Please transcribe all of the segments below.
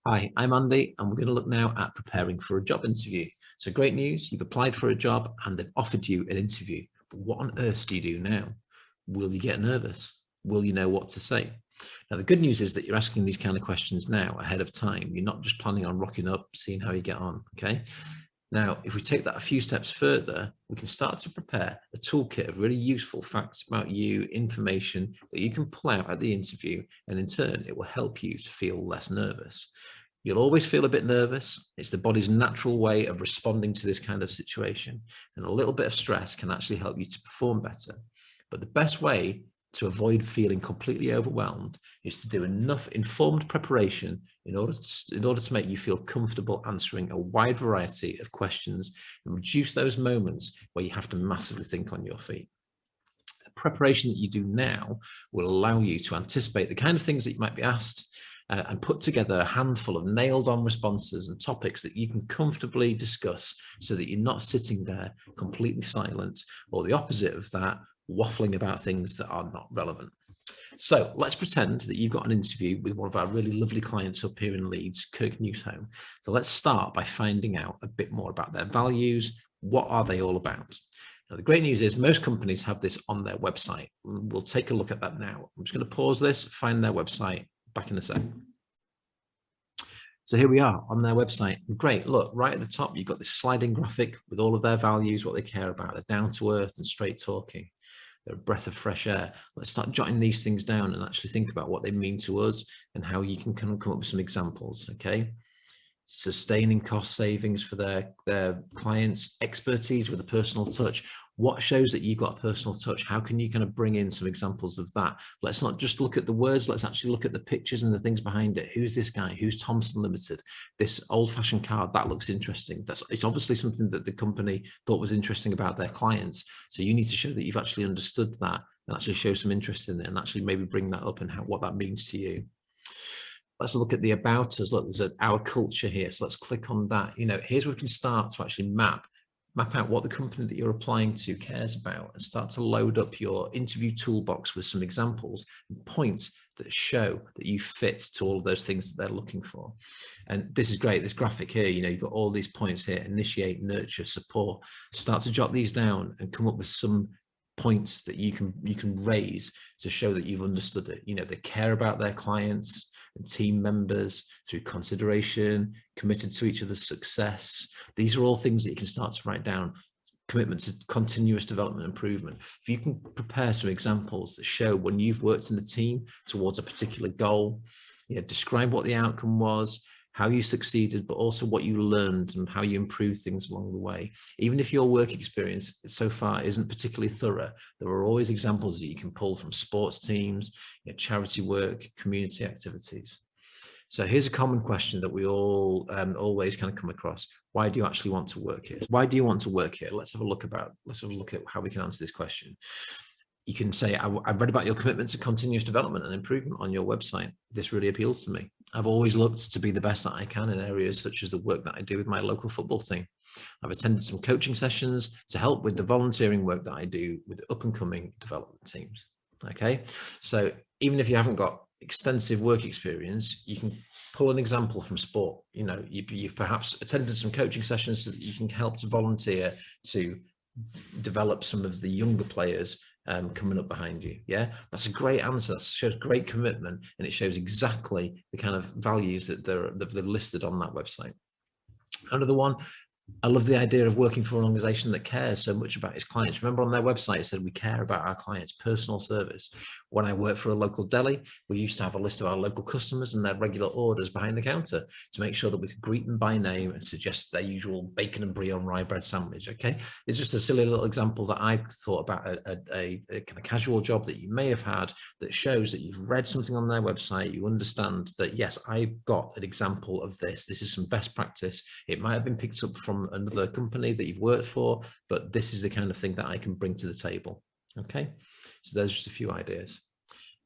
Hi, I'm Andy, and we're going to look now at preparing for a job interview. So great news, you've applied for a job and they've offered you an interview. But what on earth do you do now? Will you get nervous? Will you know what to say? Now, the good news is that you're asking these kind of questions now ahead of time. You're not just planning on rocking up, seeing how you get on, okay? Now, if we take that a few steps further, we can start to prepare a toolkit of really useful facts about you, information that you can pull out at the interview, and in turn, it will help you to feel less nervous. You'll always feel a bit nervous. It's the body's natural way of responding to this kind of situation, and a little bit of stress can actually help you to perform better. But the best way to avoid feeling completely overwhelmed is to do enough informed preparation in order to make you feel comfortable answering a wide variety of questions and reduce those moments where you have to massively think on your feet. The preparation that you do now will allow you to anticipate the kind of things that you might be asked and put together a handful of nailed-on responses and topics that you can comfortably discuss so that you're not sitting there completely silent, or the opposite of that, waffling about things that are not relevant. So let's pretend that you've got an interview with one of our really lovely clients up here in Leeds, Kirk Newshome. So let's start by finding out a bit more about their values. What are they all about? Now, the great news is most companies have this on their website. We'll take a look at that now. I'm just going to pause this, find their website, back in a sec. So here we are on their website. Great. Look, right at the top, you've got this sliding graphic with all of their values, what they care about. They're down to earth and straight talking. They're a breath of fresh air. Let's start jotting these things down and actually think about what they mean to us and how you can come up with some examples, okay? Sustaining cost savings for their clients, expertise with a personal touch. What shows that you've got a personal touch? How can you kind of bring in some examples of that? Let's not just look at the words, let's actually look at the pictures and the things behind it. Who's this guy? Who's Thomson Limited? This old-fashioned card, that looks interesting. It's obviously something that the company thought was interesting about their clients. So you need to show that you've actually understood that and actually show some interest in it and actually maybe bring that up and what that means to you. Let's look at the about us. Look, there's our culture here. So let's click on that. Here's where we can start to actually map out what the company that you're applying to cares about and start to load up your interview toolbox with some examples and points that show that you fit to all of those things that they're looking for. And this is great. This graphic here, you've got all these points here: initiate, nurture, support. Start to jot these down and come up with some points that you can raise to show that you've understood it. They care about their clients and team members through consideration, committed to each other's success. These are all things that you can start to write down. Commitment to continuous development and improvement. If you can prepare some examples that show when you've worked in the team towards a particular goal, describe what the outcome was, how you succeeded, but also what you learned and how you improved things along the way. Even if your work experience so far isn't particularly thorough, there are always examples that you can pull from sports teams, charity work, community activities. So here's a common question that we all always kind of come across. Why do you actually want to work here? Why do you want to work here? Let's have a look at how we can answer this question. You can say, I've read about your commitment to continuous development and improvement on your website. This really appeals to me. I've always looked to be the best that I can in areas such as the work that I do with my local football team. I've attended some coaching sessions to help with the volunteering work that I do with up and coming development teams. Okay, so even if you haven't got extensive work experience, you can pull an example from sport. You've perhaps attended some coaching sessions so that you can help to volunteer to develop some of the younger players coming up behind you. Yeah, that's a great answer. That shows great commitment, and it shows exactly the kind of values that they've listed on that website. Another one, I love the idea of working for an organization that cares so much about its clients. Remember on their website, it said we care about our clients, personal service. When I worked for a local deli, we used to have a list of our local customers and their regular orders behind the counter to make sure that we could greet them by name and suggest their usual bacon and brie on rye bread sandwich. Okay, it's just a silly little example that I thought about a kind of casual job that you may have had that shows that you've read something on their website. You understand that, yes, I've got an example of this. This is some best practice. It might have been picked up from another company that you've worked for, but this is the kind of thing that I can bring to the table. Okay, so there's just a few ideas.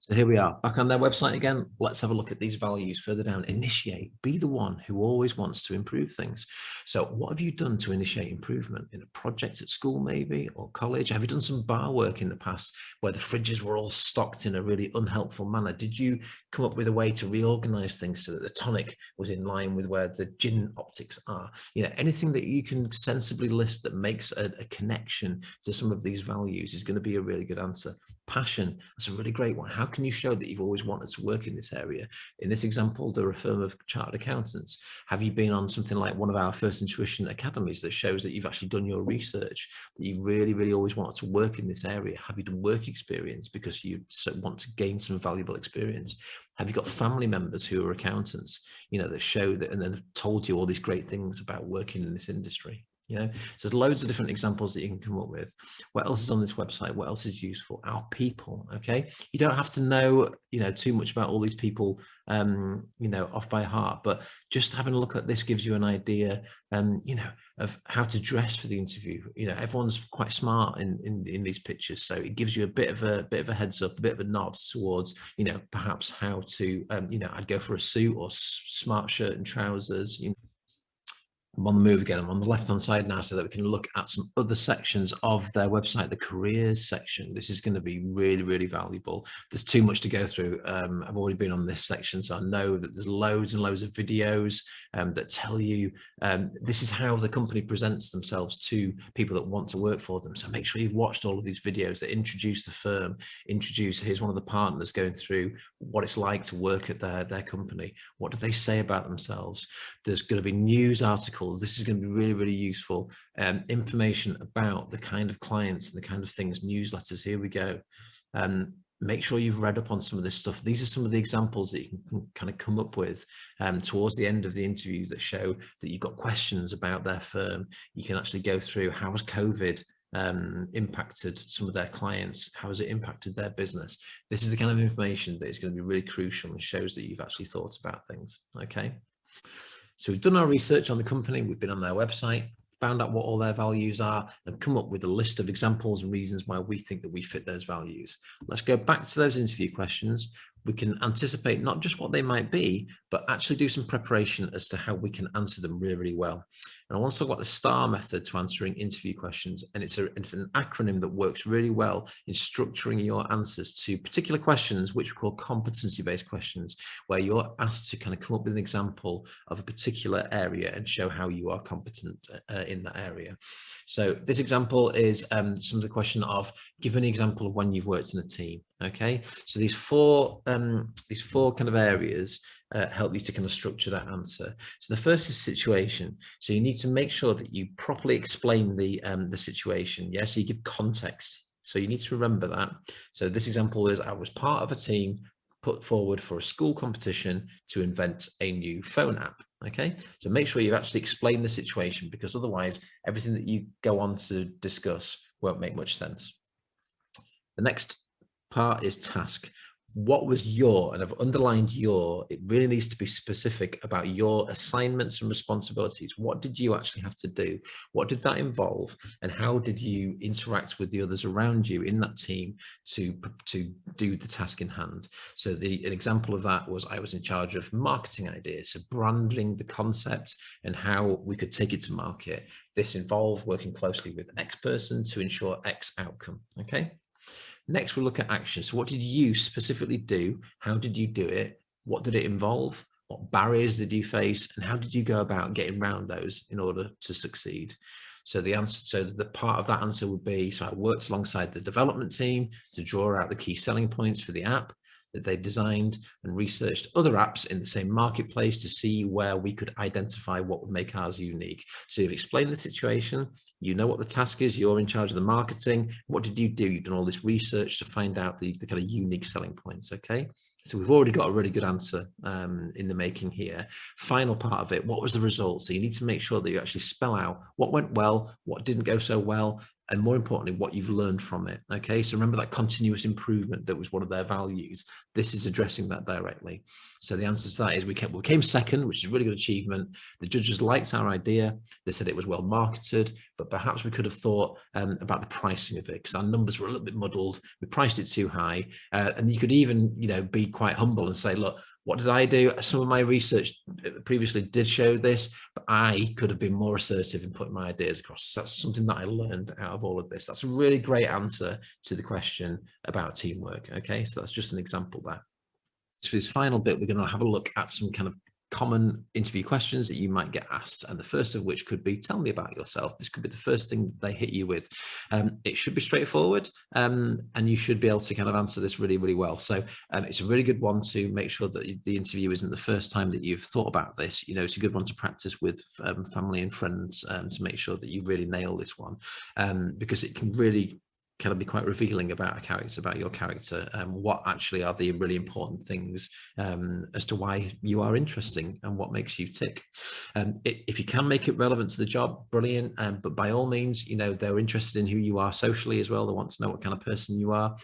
So here we are, back on their website again. Let's have a look at these values further down. Initiate, be the one who always wants to improve things. So what have you done to initiate improvement? In a project at school maybe, or college? Have you done some bar work in the past where the fridges were all stocked in a really unhelpful manner? Did you come up with a way to reorganize things so that the tonic was in line with where the gin optics are? You know, anything that you can sensibly list that makes a connection to some of these values is going to be a really good answer. Passion, that's a really great one. How can you show that you've always wanted to work in this area? In this example, they're a firm of chartered accountants. Have you been on something like one of our First Intuition academies that shows that you've actually done your research, that you really, really always wanted to work in this area? Have you done work experience because you want to gain some valuable experience? Have you got family members who are accountants, you know, that show that and then have told you all these great things about working in this industry? You know, so there's loads of different examples that you can come up with. What else is on this website? What else is useful? Our people. Okay, you don't have to know, you know, too much about all these people, you know, off by heart, but just having a look at this gives you an idea, you know, of how to dress for the interview. You know, everyone's quite smart in these pictures, so it gives you a bit of a heads up, a bit of a nod towards, you know, perhaps how to, you know, I'd go for a suit or smart shirt and trousers. You know, I'm on the move again. I'm on the left-hand side now so that we can look at some other sections of their website, the careers section. This is going to be really, really valuable. There's too much to go through. I've already been on this section, so I know that there's loads and loads of videos that tell you this is how the company presents themselves to people that want to work for them. So make sure you've watched all of these videos that introduce the firm, here's one of the partners going through what it's like to work at their company. What do they say about themselves? There's going to be news articles. This is going to be really, really useful. Information about the kind of clients and the kind of things, newsletters. Here we go. Make sure you've read up on some of this stuff. These are some of the examples that you can kind of come up with towards the end of the interview that show that you've got questions about their firm. You can actually go through how has COVID impacted some of their clients, how has it impacted their business. This is the kind of information that is going to be really crucial and shows that you've actually thought about things. Okay, so we've done our research on the company, we've been on their website, found out what all their values are, and come up with a list of examples and reasons why we think that we fit those values. Let's go back to those interview questions. We can anticipate not just what they might be, but actually do some preparation as to how we can answer them really, really well. And I want to talk about the STAR method to answering interview questions. And it's an acronym that works really well in structuring your answers to particular questions, which we call competency-based questions, where you're asked to kind of come up with an example of a particular area and show how you are competent in that area. So this example is some of the question of, give an example of when you've worked in a team. Okay, so these four kind of areas help you to kind of structure that answer. So the first is situation. So you need to make sure that you properly explain the situation. Yeah, so you give context. So you need to remember that. So this example is, I was part of a team put forward for a school competition to invent a new phone app. Okay, so make sure you've actually explained the situation, because otherwise everything that you go on to discuss won't make much sense. The next part is task. What was your, and I've underlined your, it really needs to be specific about your assignments and responsibilities. What did you actually have to do? What did that involve? And how did you interact with the others around you in that team to do the task in hand? So an example of that was, I was in charge of marketing ideas, so branding the concept and how we could take it to market. This involved working closely with X person to ensure X outcome. Okay. Next, we'll look at action. So what did you specifically do? How did you do it? What did it involve? What barriers did you face? And how did you go about getting around those in order to succeed? So the answer, so the part of that answer would be, so I worked alongside the development team to draw out the key selling points for the app that they designed, and researched other apps in the same marketplace to see where we could identify what would make ours unique. So you've explained the situation, you know what the task is, you're in charge of the marketing. What did you do? You've done all this research to find out the kind of unique selling points. Okay, so we've already got a really good answer in the making here. Final part of it, what was the result? So you need to make sure that you actually spell out what went well, what didn't go so well, and more importantly, what you've learned from it. Okay, so remember that continuous improvement that was one of their values. This is addressing that directly. So the answer to that is we came second, which is a really good achievement. The judges liked our idea. They said it was well marketed, but perhaps we could have thought about the pricing of it, because our numbers were a little bit muddled. We priced it too high, and you could even, be quite humble and say, look, what did I do? Some of my research previously did show this, but I could have been more assertive in putting my ideas across. So that's something that I learned out of all of this. That's a really great answer to the question about teamwork. Okay, so that's just an example there. So for this final bit, we're going to have a look at some kind of common interview questions that you might get asked, and the first of which could be, tell me about yourself. This could be the first thing they hit you with. It should be straightforward, and you should be able to kind of answer this really, really well. So it's a really good one to make sure that the interview isn't the first time that you've thought about this. It's a good one to practice with family and friends, to make sure that you really nail this one, because it can really kind of be quite revealing about a character, about your character, what actually are the really important things as to why you are interesting and what makes you tick. If you can make it relevant to the job, brilliant. But by all means, they're interested in who you are socially as well. They want to know what kind of person you are.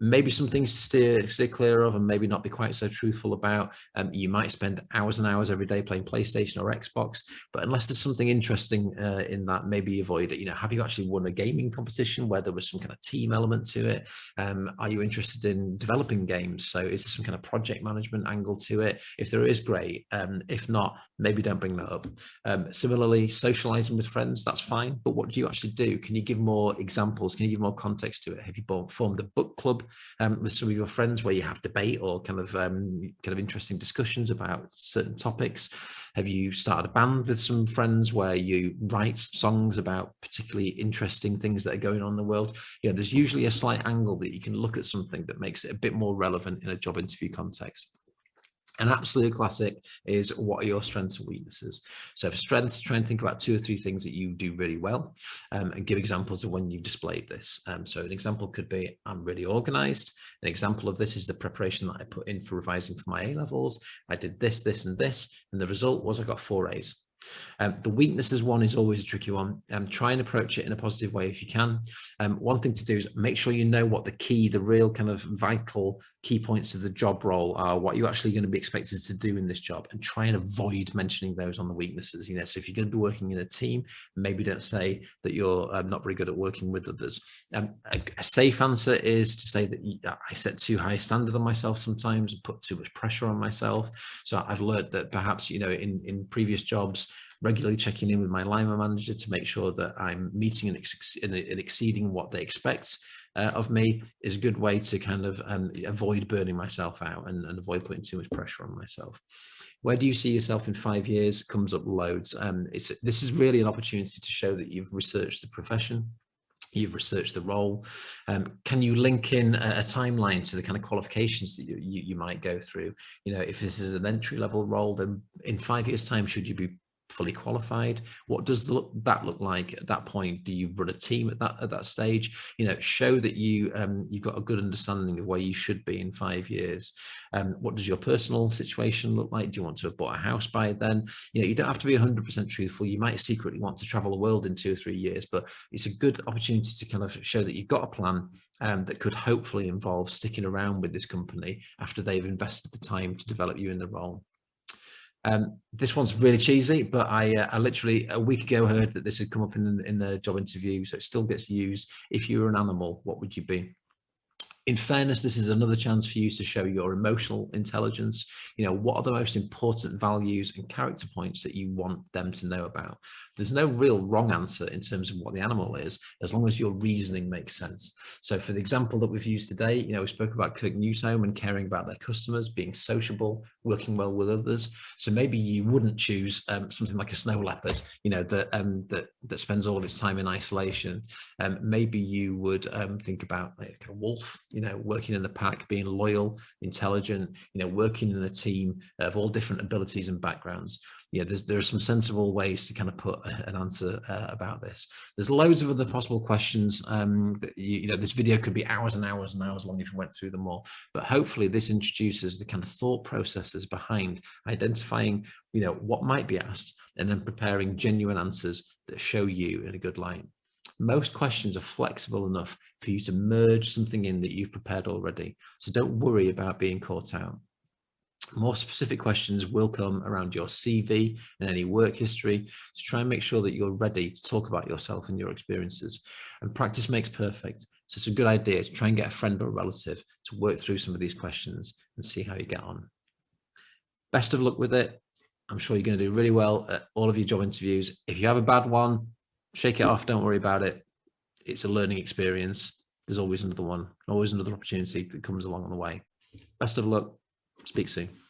Maybe some things to steer clear of and maybe not be quite so truthful about. You might spend hours and hours every day playing PlayStation or Xbox, but unless there's something interesting in that, maybe avoid it. Have you actually won a gaming competition where there was some kind of team element to it? Are you interested in developing games? So is there some kind of project management angle to it? If there is, great. If not, maybe don't bring that up. Similarly, socializing with friends, that's fine. But what do you actually do? Can you give more examples? Can you give more context to it? Have you formed a book club with some of your friends where you have debate or kind of interesting discussions about certain topics? Have you started a band with some friends where you write songs about particularly interesting things that are going on in the world? There's usually a slight angle that you can look at something that makes it a bit more relevant in a job interview context. An absolute classic is, what are your strengths and weaknesses? So for strengths, try and think about 2 or 3 things that you do really well, and give examples of when you've displayed this. So an example could be, I'm really organized. An example of this is the preparation that I put in for revising for my A-levels. I did this, this, and this, and the result was I got 4 A's. The weaknesses one is always a tricky one. Try and approach it in a positive way if you can. One thing to do is make sure you know what the real kind of vital key points of the job role are, what you're actually going to be expected to do in this job, and try and avoid mentioning those on the weaknesses. So if you're going to be working in a team, maybe don't say that you're not very good at working with others. A safe answer is to say that I set too high a standard on myself sometimes and put too much pressure on myself. So I've learned that perhaps, in previous jobs, regularly checking in with my line manager to make sure that I'm meeting and exceeding what they expect of me is a good way to kind of avoid burning myself out and avoid putting too much pressure on myself. Where do you see yourself in 5 years? Comes up loads. This is really an opportunity to show that you've researched the profession, you've researched the role. Can you link in a timeline to the kind of qualifications that you might go through? If this is an entry-level role, then in 5 years' time, should you be fully qualified? What does that look like at that point? Do you run a team at that stage? Show that you've got a good understanding of where you should be in 5 years. What does your personal situation look like? Do you want to have bought a house by then? You don't have to be 100% truthful. You might secretly want to travel the world in 2 or 3 years, but it's a good opportunity to kind of show that you've got a plan that could hopefully involve sticking around with this company after they've invested the time to develop you in the role. This one's really cheesy, but I literally a week ago heard that this had come up in the job interview, so it still gets used. If you were an animal, what would you be? In fairness, this is another chance for you to show your emotional intelligence. What are the most important values and character points that you want them to know about? There's no real wrong answer in terms of what the animal is, as long as your reasoning makes sense. So for the example that we've used today, we spoke about Kirk Newsome and caring about their customers, being sociable, working well with others. So maybe you wouldn't choose something like a snow leopard, that spends all of its time in isolation. Maybe you would think about like a wolf, working in the pack, being loyal, intelligent, working in a team of all different abilities and backgrounds. There are some sensible ways to kind of put an answer about this. There's loads of other possible questions. This video could be hours and hours and hours long if we went through them all, but hopefully this introduces the kind of thought processes behind identifying, what might be asked, and then preparing genuine answers that show you in a good light. Most questions are flexible enough for you to merge something in that you've prepared already. So don't worry about being caught out. More specific questions will come around your CV and any work history. So try and make sure that you're ready to talk about yourself and your experiences. And practice makes perfect. So it's a good idea to try and get a friend or a relative to work through some of these questions and see how you get on. Best of luck with it. I'm sure you're going to do really well at all of your job interviews. If you have a bad one, shake it off. Don't worry about it. It's a learning experience. There's always another one, always another opportunity that comes along on the way. Best of luck. Speak soon.